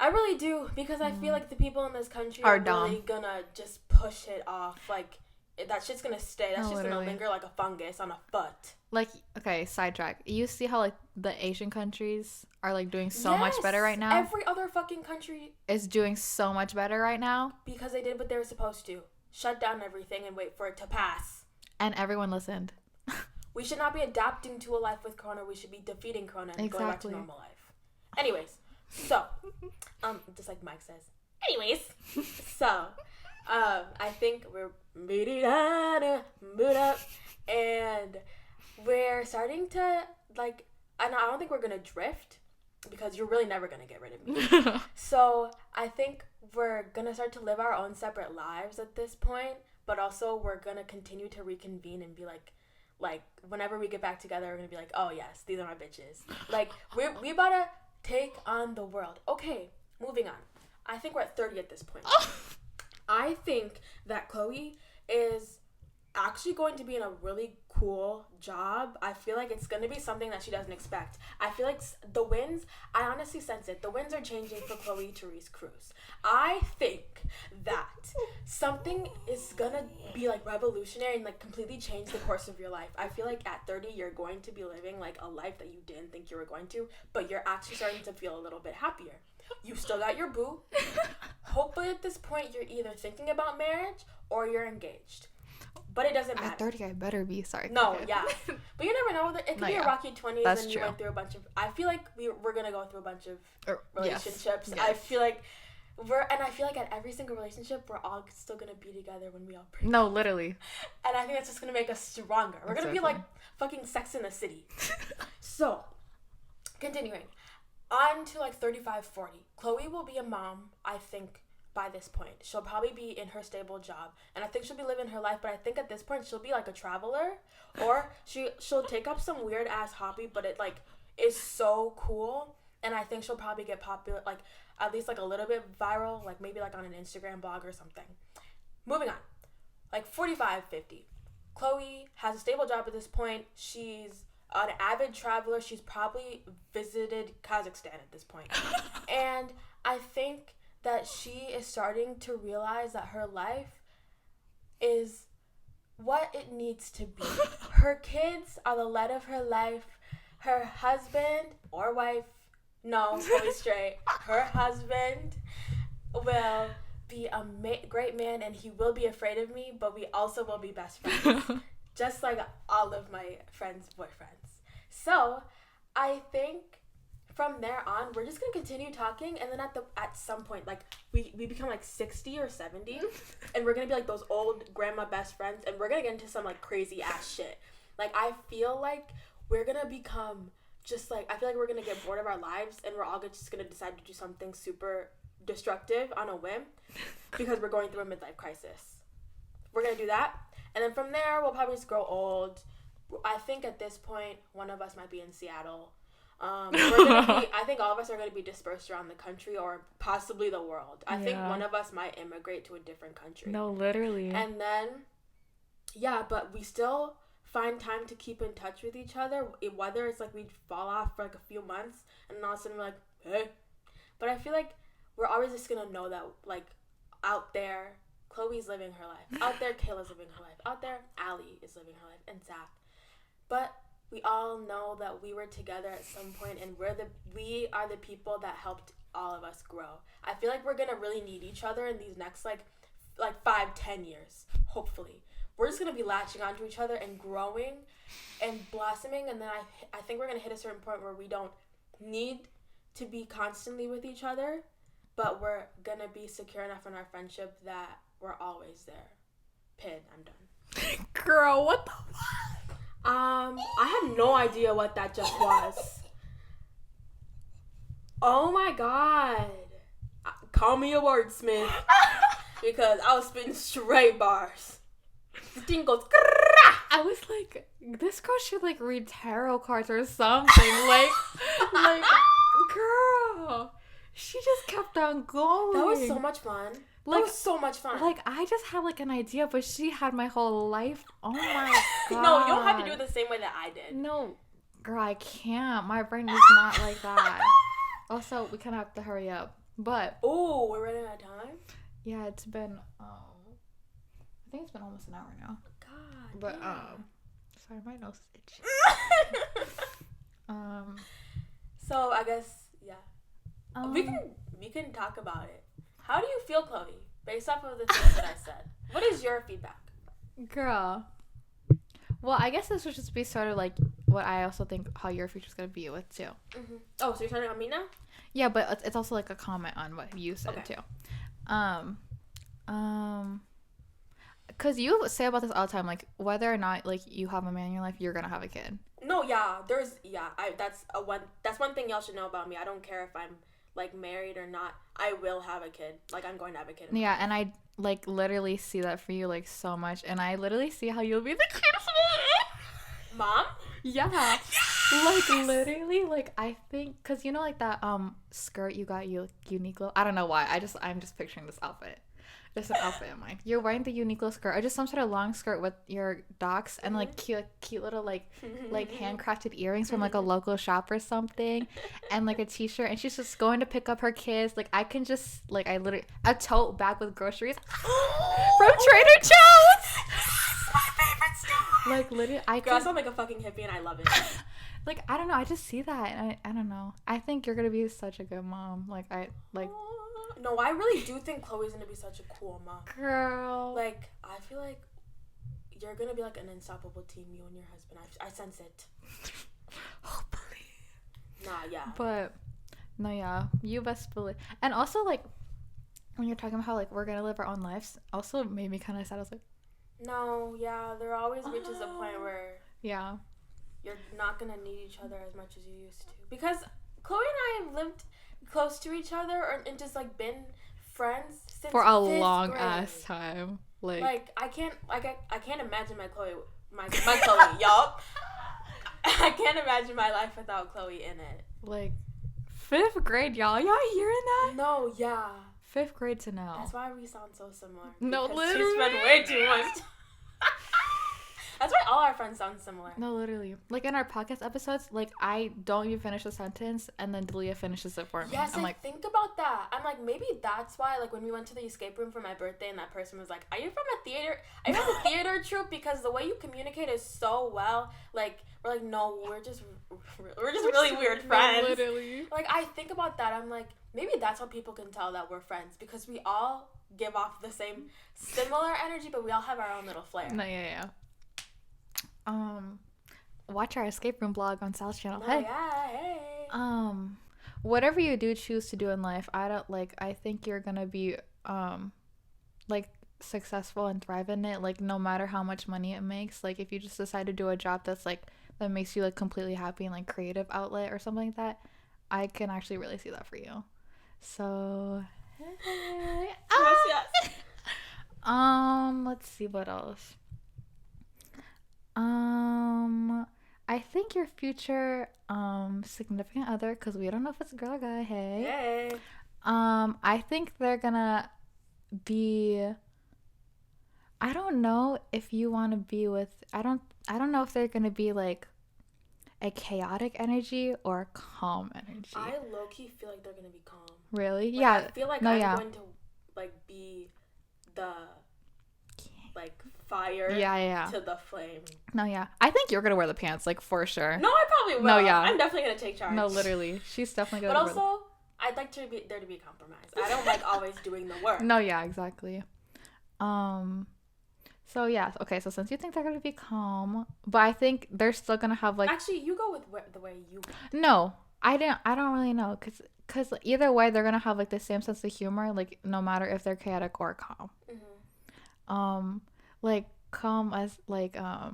I really do, because I feel like the people in this country are really gonna just push it off. Like, that shit's gonna stay. That's No, just literally. gonna linger like a fungus on a foot. Like, okay, sidetrack. You see how, like, the Asian countries are, like, doing so much better right now? Every other fucking country is doing so much better right now. Because they did what they were supposed to. Shut down everything and wait for it to pass. And everyone listened. We should not be adapting to a life with Corona. We should be defeating Corona and going back to normal life. Anyways, so, just like Mike says. Anyways, so, I think we're mood up, and we're starting to, like, and I don't think we're gonna drift, because you're really never gonna get rid of me. So I think we're gonna start to live our own separate lives at this point, but also we're gonna continue to reconvene and be like whenever we get back together, we're gonna be like, oh yes, these are my bitches. Like we about to take on the world. Okay, moving on. I think we're at 30 at this point. I think that Chloe is actually going to be in a really cool job. I feel like it's going to be something that she doesn't expect. I feel like the winds, I honestly sense it. The winds are changing for 𝒂𝒍𝒐𝒆 Cruz. I think that something is going to be like revolutionary and like completely change the course of your life. I feel like at 30, you're going to be living like a life that you didn't think you were going to, but you're actually starting to feel a little bit happier. You still got your boo. Hopefully at this point, you're either thinking about marriage or you're engaged. But it doesn't matter. At 30, I better be. Sorry. No, yeah. But you never know. It could be a rocky 20s. That's and true. You went through a bunch of... I feel like we're going to go through a bunch of relationships. Yes. I feel like I feel like at every single relationship, we're all still going to be together when we all break. No, literally. And I think that's just going to make us stronger. We're going to be like fucking Sex in the City. So, continuing. On to like 35, 40. Chloe will be a mom, I think, by this point. She'll probably be in her stable job, and I think she'll be living her life, but I think at this point she'll be like a traveler, or she'll take up some weird ass hobby, but it like is so cool, and I think she'll probably get popular, like at least like a little bit viral, like maybe like on an Instagram blog or something. Moving on. Like 45, 50. Chloe has a stable job at this point. She's an avid traveler. She's probably visited Kazakhstan at this point. And I think that she is starting to realize that her life is what it needs to be. Her kids are the light of her life. Her husband or wife, no, Chloe's straight. Her husband will be a great man, and he will be afraid of me, but we also will be best friends. Just like all of my friends' boyfriends. So, I think from there on, we're just gonna continue talking, and then at some point, like we become like 60 or 70, and we're gonna be like those old grandma best friends, and we're gonna get into some like crazy ass shit. Like I feel like we're gonna become just like, I feel like we're gonna get bored of our lives, and we're all just gonna decide to do something super destructive on a whim because we're going through a midlife crisis. We're gonna do that, and then from there we'll probably just grow old. I think at this point one of us might be in Seattle. I think all of us are going to be dispersed around the country or possibly the world. I think one of us might immigrate to a different country. No, literally. And then, yeah, but we still find time to keep in touch with each other, whether it's like we'd fall off for like a few months and then all of a sudden we're like, hey. But I feel like we're always just going to know that, like, out there, Chloe's living her life. Out there, Kayla's living her life. Out there, Allie is living her life, and Zach. But we all know that we were together at some point, and we are the people that helped all of us grow. I feel like we're gonna really need each other in these next like 5-10 years, hopefully. We're just gonna be latching onto each other and growing and blossoming, and then I think we're gonna hit a certain point where we don't need to be constantly with each other, but we're gonna be secure enough in our friendship that we're always there. Pin, I'm done. Girl, what the fuck? I have no idea what that just was. Oh my god. Call me a wordsmith. Because I was spitting straight bars. The thing goes... I was like, this girl should like read tarot cards or something. like, girl. She just kept on going. That was so much fun. That was so much fun. Like, I just had like an idea, but she had my whole life. Oh my god. No, you don't have to do it the same way that I did. No, girl, I can't. My brain is not like that. Also, we kind of have to hurry up. But oh, we're running out of time. Yeah, it's been I think it's been almost an hour now. God. But damn. sorry, my nose is itchy. So I guess we can talk about it. How do you feel, Chloe? Based off of the things that I said, what is your feedback? Girl. Well, I guess this would just be sort of like what I also think how your future's gonna be with too. Mm-hmm. Oh, so you're talking about me now? Yeah, but it's also like a comment on what you said too. Because you say about this all the time, like whether or not like you have a man in your life, you're gonna have a kid. No, that's one thing y'all should know about me. I don't care if I'm like married or not. I will have a kid. Like I'm going to have a kid. Yeah, and I like literally see that for you like so much, and I literally see how you'll be the cutest mom. Yeah. Yes! Like literally, like I think, cause you know like that skirt you got Uniqlo. I don't know why. I'm just picturing this outfit. Just an outfit in mind. You're wearing the Uniqlo skirt, or just some sort of long skirt with your docs and like cute little like handcrafted earrings from like a local shop or something, and like a t-shirt. And she's just going to pick up her kids. Like I can just like a tote bag with groceries from Trader Joe's. Yes, my favorite store. Like literally, I sound like a fucking hippie, and I love it. Like I don't know, I just see that, and I don't know. I think you're gonna be such a good mom. Like No, I really do think Chloe's gonna be such a cool mom. Girl. Like, I feel like you're gonna be like an unstoppable team, you and your husband. I sense it. Hopefully. Nah, yeah. But, no, yeah. You best believe. And also, like, when you're talking about how, like, we're gonna live our own lives, also made me kind of sad. I was like, no, yeah. There always reaches a point where... Yeah. You're not gonna need each other as much as you used to. Because Chloe and I have lived close to each other and just like been friends since for a 5th long grade. ass time. Like I can't imagine my Chloe yup. I can't imagine my life without Chloe in it. Like 5th grade, y'all hearing that? No, yeah. 5th grade to now. That's why we sound so similar. No, literally. She spent way too much. That's why all our friends sound similar. No, literally. Like in our podcast episodes, like I don't even finish a sentence and then Delia finishes it for me. Yes, I'm like, think about that. I'm like, maybe that's why, like when we went to the escape room for my birthday and that person was like, are you from a theater troupe? Because the way you communicate is so well. Like, we're like, no, we're just really weird friends. No, literally. Like, I think about that. I'm like, maybe that's how people can tell that we're friends. Because we all give off the same similar energy, but we all have our own little flair. No, yeah. Watch our escape room blog on Sal's channel. Oh, yeah, hey. Whatever you do choose to do in life, I think you're gonna be like successful and thrive in it. Like no matter how much money it makes, like if you just decide to do a job that's like that makes you like completely happy and like creative outlet or something like that, I can actually really see that for you. So Yes. Let's see what else. I think your future significant other, because we don't know if it's a girl or guy, hey. I think they're gonna be, I don't know if you want to be with, I don't know if they're gonna be like a chaotic energy or a calm energy. I low-key feel like they're gonna be calm. Really? Like, yeah. I feel like I'm going to like be the like fire to the flame. No, yeah. I think you're gonna wear the pants, like for sure. No, I probably will. No, yeah. I'm definitely gonna take charge. No, literally. She's definitely gonna But also, I'd like there to be compromise. I don't like always doing the work. No, yeah, exactly. So yeah, okay, so since you think they're gonna be calm, but I think they're still gonna have like actually you go with the way you want. No, I don't really know because either way they're gonna have like the same sense of humor, like no matter if they're chaotic or calm. Like calm as like how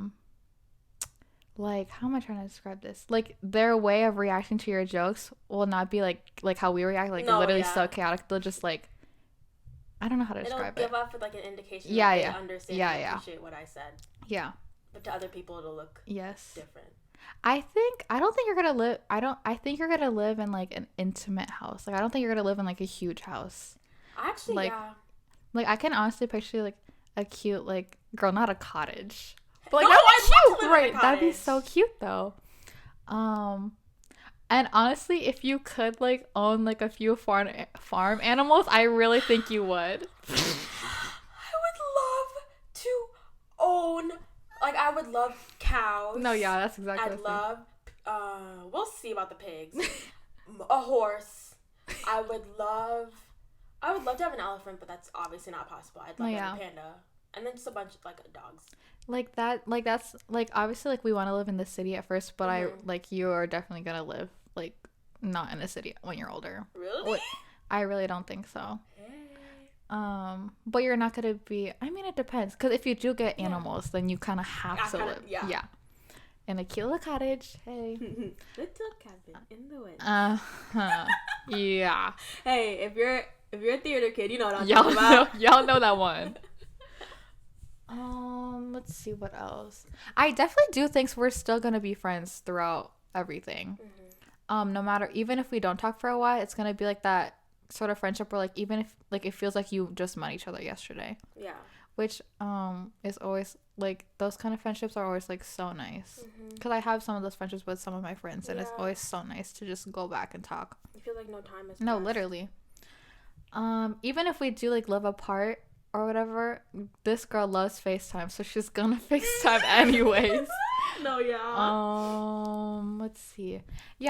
am I trying to describe this? Like their way of reacting to your jokes will not be like how we react, like literally so chaotic. They'll just like, I don't know how to describe it. It'll give off like an indication that they understand and appreciate what I said. Yeah. But to other people it'll look different. I think you're gonna live in like an intimate house. Like I don't think you're gonna live in like a huge house. Actually, like I can honestly picture like a cute like girl, not a cottage. But like that'd be cute, right? That'd be so cute though. And honestly, if you could like own like a few farm animals, I really think you would. I would love to Like, I would love cows. No, yeah, that's exactly. I'd love. We'll see about the pigs. A horse. I would love to have an elephant, but that's obviously not possible. I'd love to have a panda, and then just a bunch of like dogs. Like that, like that's like obviously like we want to live in the city at first, but I like you are definitely gonna live like not in a city when you're older. Really? I really don't think so. But you're not gonna be. I mean, it depends. Because if you do get animals, then you kind of have to live. Yeah. In a cute little cottage. Hey. Little cabin in the woods. Yeah. Hey, if you're a theater kid, you know what I'm talking about. Y'all know that one. Let's see what else. I definitely do think we're still gonna be friends throughout everything. No matter, even if we don't talk for a while, it's gonna be like that sort of friendship where like even if like it feels like you just met each other yesterday. Yeah. Which is always like those kind of friendships are always like so nice because I have some of those friendships with some of my friends and it's always so nice to just go back and talk. You feel like no time has no passed. Literally. Even if we do like live apart or whatever, this girl loves FaceTime, so she's gonna FaceTime anyways. No, yeah. Let's see. We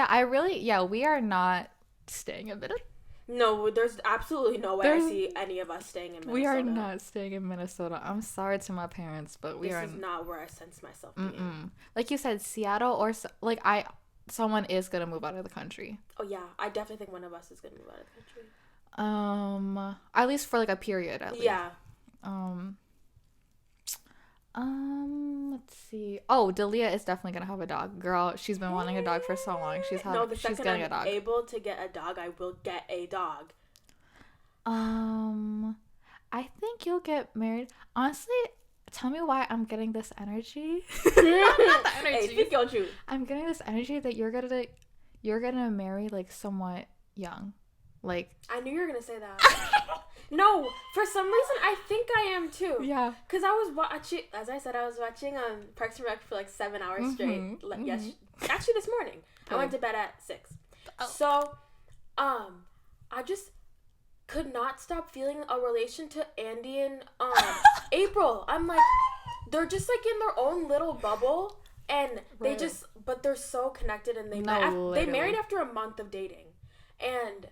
are not staying in Minnesota. No, there's absolutely no way I see any of us staying in Minnesota. We are not staying in Minnesota. I'm sorry to my parents, but this is not where I sense myself being. Like you said, Seattle or like someone is gonna move out of the country. Oh yeah, I definitely think one of us is gonna move out of the country. At least for like a period. At least. Yeah. Let's see. Oh, Dalia is definitely gonna have a dog. Girl, she's been wanting a dog for so long. She's getting a dog. Able to get a dog, I will get a dog. I think you'll get married. Honestly, tell me why I'm getting this energy. Not the energy. Hey, speak your truth. I'm getting this energy that you're gonna marry like somewhat young. Like I knew you were gonna say that. No, for some reason I think I am too. Yeah. Cause I was watching, as I said, I was watching Parks and Rec for like 7 hours straight. Yes, actually this morning I went to bed at 6. Oh. So, I just could not stop feeling a relation to Andy and April. I'm like, they're just like in their own little bubble, and but they're so connected, and they married after a month of dating, and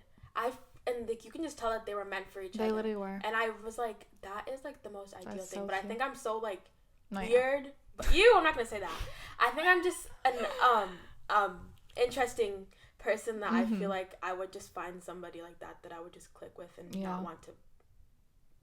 like you can just tell that they were meant for each other. They literally were. And I was like, that is like the most ideal thing. So but cute. I think I'm so like weird. But I'm not gonna say that. I think I'm just an interesting person that I feel like I would just find somebody like that I would just click with and not want to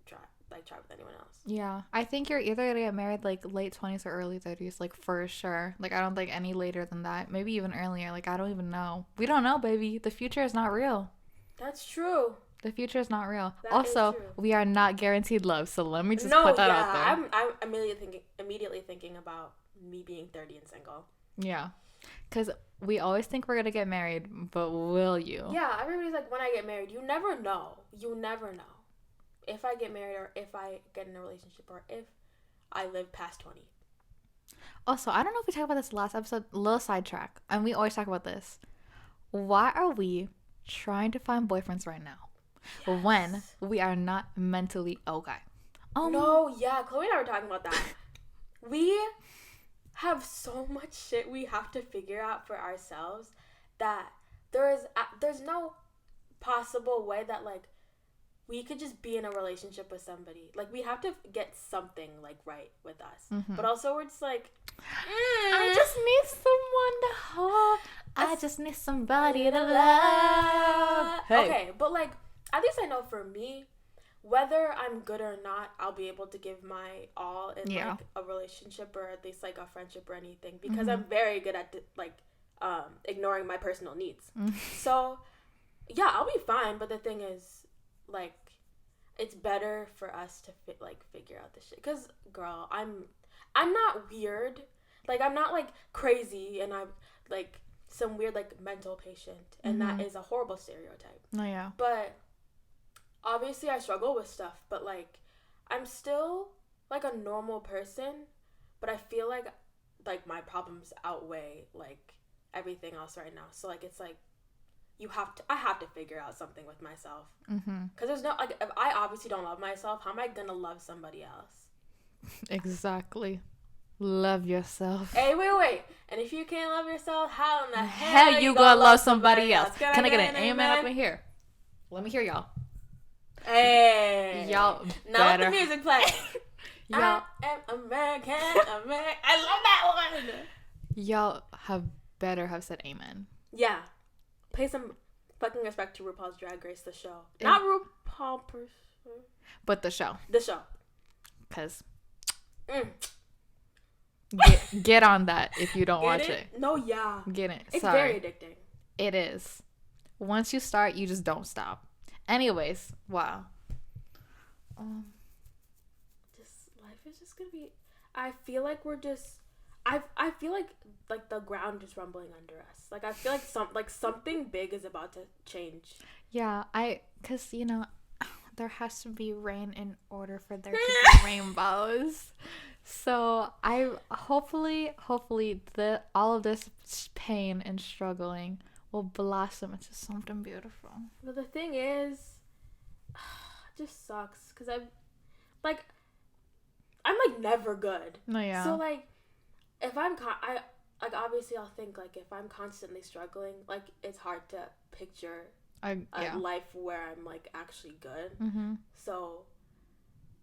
try with anyone else. Yeah. I think you're either gonna get married like late 20s or early 30s, like for sure. Like I don't think any later than that. Maybe even earlier. Like I don't even know. We don't know, baby. The future is not real. That's true. The future is not real. Also, we are not guaranteed love, so let me just put that out there. I'm immediately thinking about me being 30 and single. Yeah. Because we always think we're going to get married, but will you? Yeah, everybody's like, when I get married, you never know. You never know. If I get married or if I get in a relationship or if I live past 20. Also, I don't know if we talked about this last episode, little sidetrack, and we always talk about this. Why are we trying to find boyfriends right now when we are not mentally okay? No, yeah, Chloe and I were talking about that. We have so much shit we have to figure out for ourselves that there's no possible way that like we could just be in a relationship with somebody. Like we have to get something like right with us. But also we're just like I just need someone to hold. I just need somebody to love. Hey. Okay, but like at least I know for me, whether I'm good or not, I'll be able to give my all in like a relationship or at least like a friendship or anything because I'm very good at ignoring my personal needs. So yeah, I'll be fine. But the thing is, like, it's better for us to figure out this shit. Cause girl, I'm not weird. Like I'm not like crazy, and I'm like some weird like mental patient, and that is a horrible stereotype. Oh yeah. But obviously I struggle with stuff, but like I'm still like a normal person, but I feel like my problems outweigh like everything else right now. So like it's like I have to figure out something with myself. Because there's no like if I obviously don't love myself, how am I gonna love somebody else? Exactly. Love yourself. Hey, wait. And if you can't love yourself, how in the Hell hell you gonna love somebody else? else? Can I get an amen up in here? Let me hear y'all. Hey. Y'all now let the music play. Y'all, I am American. I love that one. y'all better have said amen. Yeah. Pay some fucking respect to RuPaul's Drag Race, the show. Not RuPaul but the show. The show. Because get on that if you don't watch it. No, yeah. Get it. It's Sorry. very addicting. It is. Once you start, you just don't stop. Anyways, wow. Just life is just gonna be. I feel like we're just. I feel like the ground is rumbling under us. Like I feel like something big is about to change. Yeah, cause there has to be rain in order for there to be rainbows. So I hopefully all of this pain and struggling will blossom into something beautiful. But the thing is, it just sucks because I'm like never good. No, yeah. So like, if I'm obviously I'll think like if I'm constantly struggling, like it's hard to picture a life where I'm like actually good. Mm-hmm. So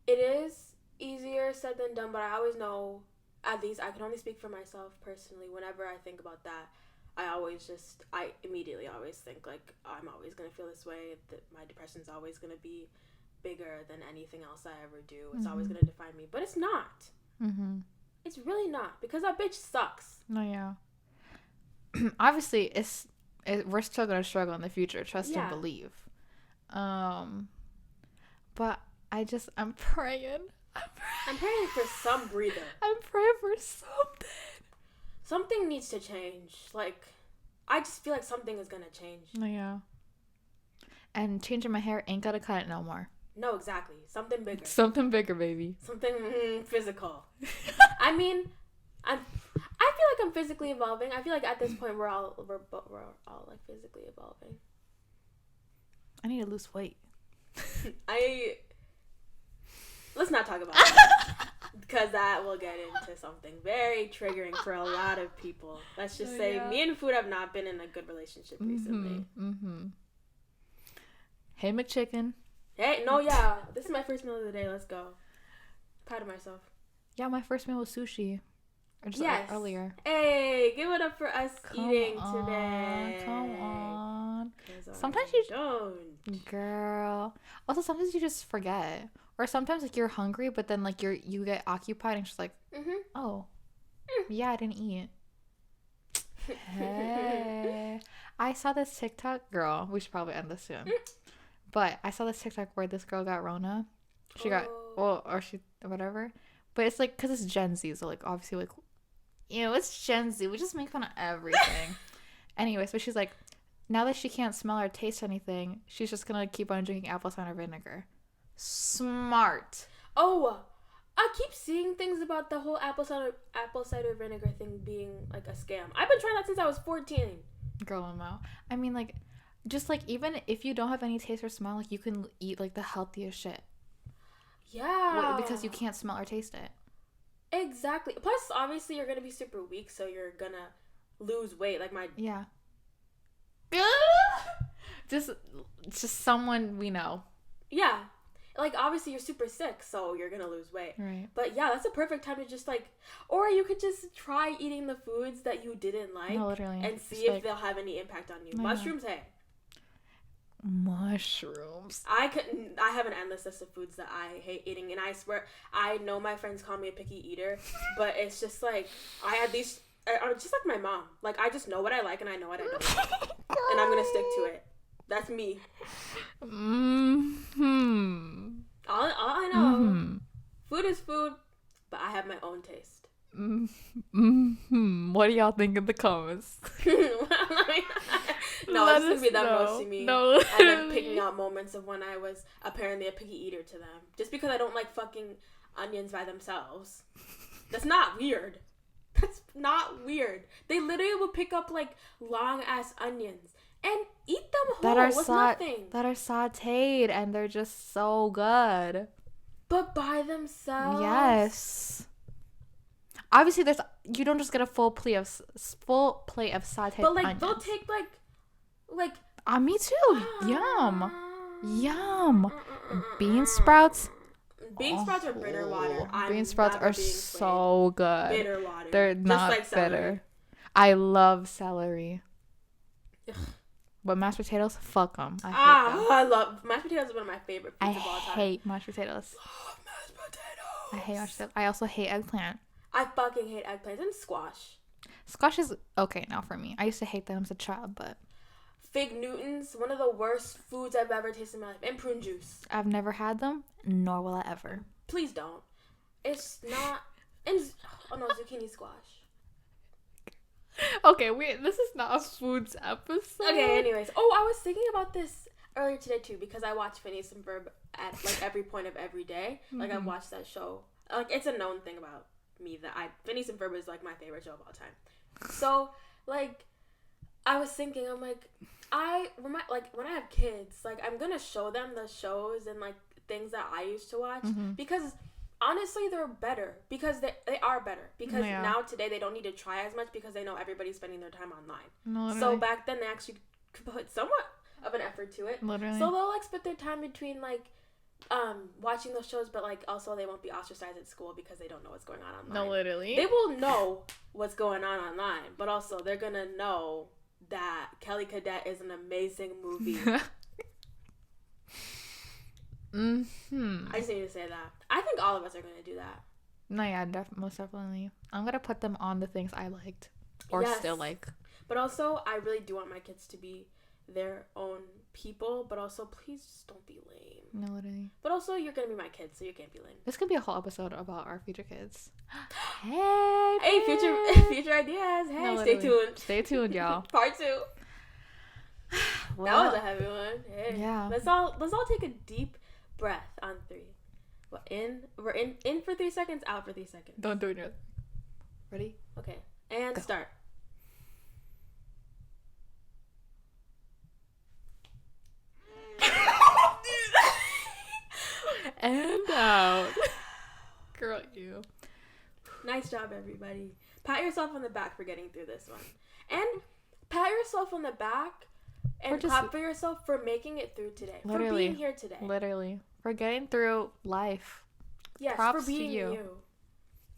it is easier said than done, but I always know, at least I can only speak for myself personally. Whenever I think about that, I immediately always think like I'm always gonna feel this way, that my depression's always gonna be bigger than anything else I ever do. It's always gonna define me, but it's not. Mm-hmm. It's really not, because that bitch sucks. No, yeah. Obviously, we're still gonna struggle in the future. Trust and believe. But I'm praying. I'm praying for some breather. I'm praying for something. Something needs to change. Like, I just feel like something is gonna change. No, yeah. And changing my hair ain't gonna cut it no more. No, exactly. Something bigger. Something bigger, baby. Something physical. I mean, I feel like I'm physically evolving. I feel like at this point we're all like physically evolving. I need to lose weight. Let's not talk about that, because that will get into something very triggering for a lot of people. Let's just say me and food have not been in a good relationship recently. Mm-hmm. Hey, McChicken. Hey, no, yeah. This is my first meal of the day. Let's go. Proud of myself. Yeah, my first meal was sushi. Or just earlier. Hey, give it up for us eating on, today. Come on. Sometimes you don't. Girl. Also, sometimes you just forget. Or sometimes, like, you're hungry, but then, like, you get occupied and just like, oh, yeah, I didn't eat. Hey. I saw this TikTok, girl. We should probably end this soon. But I saw this TikTok where this girl got Rona. She got, whatever. But it's like, because it's Gen Z, so like, obviously, like, it's Gen Z. We just make fun of everything. Anyway, so she's like, now that she can't smell or taste anything, she's just going to keep on drinking apple cider vinegar. Smart. Oh, I keep seeing things about the whole apple cider vinegar thing being like a scam. I've been trying that since I was 14. Girl, I'm out. I mean, like, just like, even if you don't have any taste or smell, like, you can eat like the healthiest shit. Yeah. Because you can't smell or taste it. Exactly. Plus, obviously, you're gonna be super weak, so you're gonna lose weight. Like yeah. just someone we know. Yeah. Like, obviously, you're super sick, so you're gonna lose weight. Right. But yeah, that's a perfect time to just like, or you could just try eating the foods that you didn't like, literally, and see if they'll have any impact on you. Mushrooms, hey. Mushrooms. I have an endless list of foods that I hate eating, and I swear, I know my friends call me a picky eater, but it's just like, I had these, just like my mom. Like, I just know what I like, and I know what I don't like, and I'm gonna stick to it. That's me. All I know, food is food, but I have my own taste. What do y'all think in the comments? No, it's gonna be them roasting me. No, and then picking out moments of when I was apparently a picky eater to them. Just because I don't like fucking onions by themselves. That's not weird. That's not weird. They literally will pick up like long ass onions and eat them whole with nothing. That are sauteed, and they're just so good. But by themselves? Yes. Obviously, you don't just get a full plate of sauteed But like onions. they'll take like. Me too. Yum. Yum. Bean sprouts. Bean sprouts are bitter water. Bean sprouts are so good. Bitter water. They're not like bitter. I love celery. Ugh. But mashed potatoes, fuck them. I love mashed potatoes. Is one of my favorite foods of all time. I hate mashed potatoes. Love mashed potatoes. I hate mashed potatoes. I also hate eggplant. I fucking hate eggplants and squash. Squash is okay now for me. I used to hate them as a child, but Fig Newtons, one of the worst foods I've ever tasted in my life. And prune juice. I've never had them, nor will I ever. Please don't. It's not. And zucchini squash. Okay, this is not a foods episode. Okay, anyways. Oh, I was thinking about this earlier today too because I watch Phineas and Ferb at like every point of every day. Like I watched that show. Like it's a known thing about me that Phineas and Ferb is like my favorite show of all time. So like I was thinking, I'm like when I have kids, like I'm gonna show them the shows and like things that I used to watch because honestly they're better because they are better because now today they don't need to try as much because they know everybody's spending their time online. Literally. So back then they actually put somewhat of an effort to it. Literally. So they'll like split their time between like watching those shows, but like also they won't be ostracized at school because they don't know what's going on online. No, literally. They will know what's going on online, but also they're gonna know that Kelly Cadet is an amazing movie. I just need to say that. I think all of us are gonna do that. No, yeah, most definitely. I'm gonna put them on the things I liked or still like. But also, I really do want my kids to be their own people, but also please just don't be lame. No, literally. But also, you're gonna be my kid, so you can't be lame. This could be a whole episode about our future kids. Hey, future ideas. Hey, no, stay tuned. Stay tuned, y'all. Part 2. Well, that was a heavy one. Hey. Yeah. Let's all take a deep breath on 3. Well, we're in for 3 seconds, out for 3 seconds. Don't do it. Ready? Okay, and go. Start. And out. Girl, you. Nice job, everybody. Pat yourself on the back for getting through this one. And pat yourself on the back and clap for yourself for making it through today. Literally. For being here today. Literally. For getting through life. Yes, props for being to you.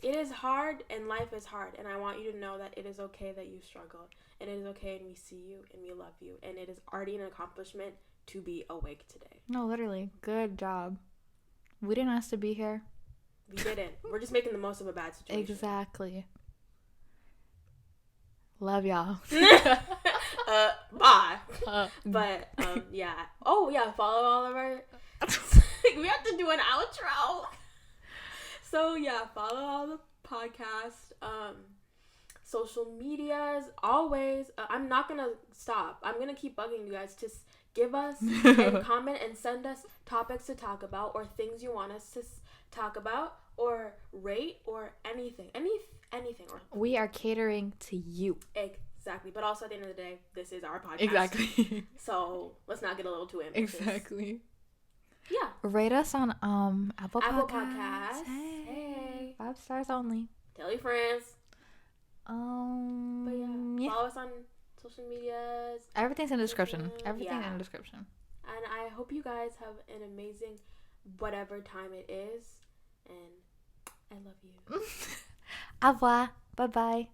It is hard and life is hard. And I want you to know that it is okay that you struggle. And it is okay and we see you and we love you. And it is already an accomplishment to be awake today. No, literally. Good job. We didn't ask to be here. We didn't. We're just making the most of a bad situation. Exactly. Love y'all. Bye. But, yeah. Oh, yeah. Follow all of our... we have to do an outro. So, yeah. Follow all the podcasts. Social medias. Always. I'm not going to stop. I'm going to keep bugging you guys to give us and comment and send us topics to talk about or things you want us to talk about or rate or anything. Anything. We are catering to you. Exactly. But also at the end of the day, this is our podcast. Exactly. So let's not get a little too ambitious. Exactly. Yeah. Rate us on Apple Podcasts. Hey. 5 stars only. Tell your friends. But yeah. Follow us on social medias. Everything's in the description. Everything in the description. And I hope you guys have an amazing whatever time it is. And I love you. Au revoir. Bye-bye.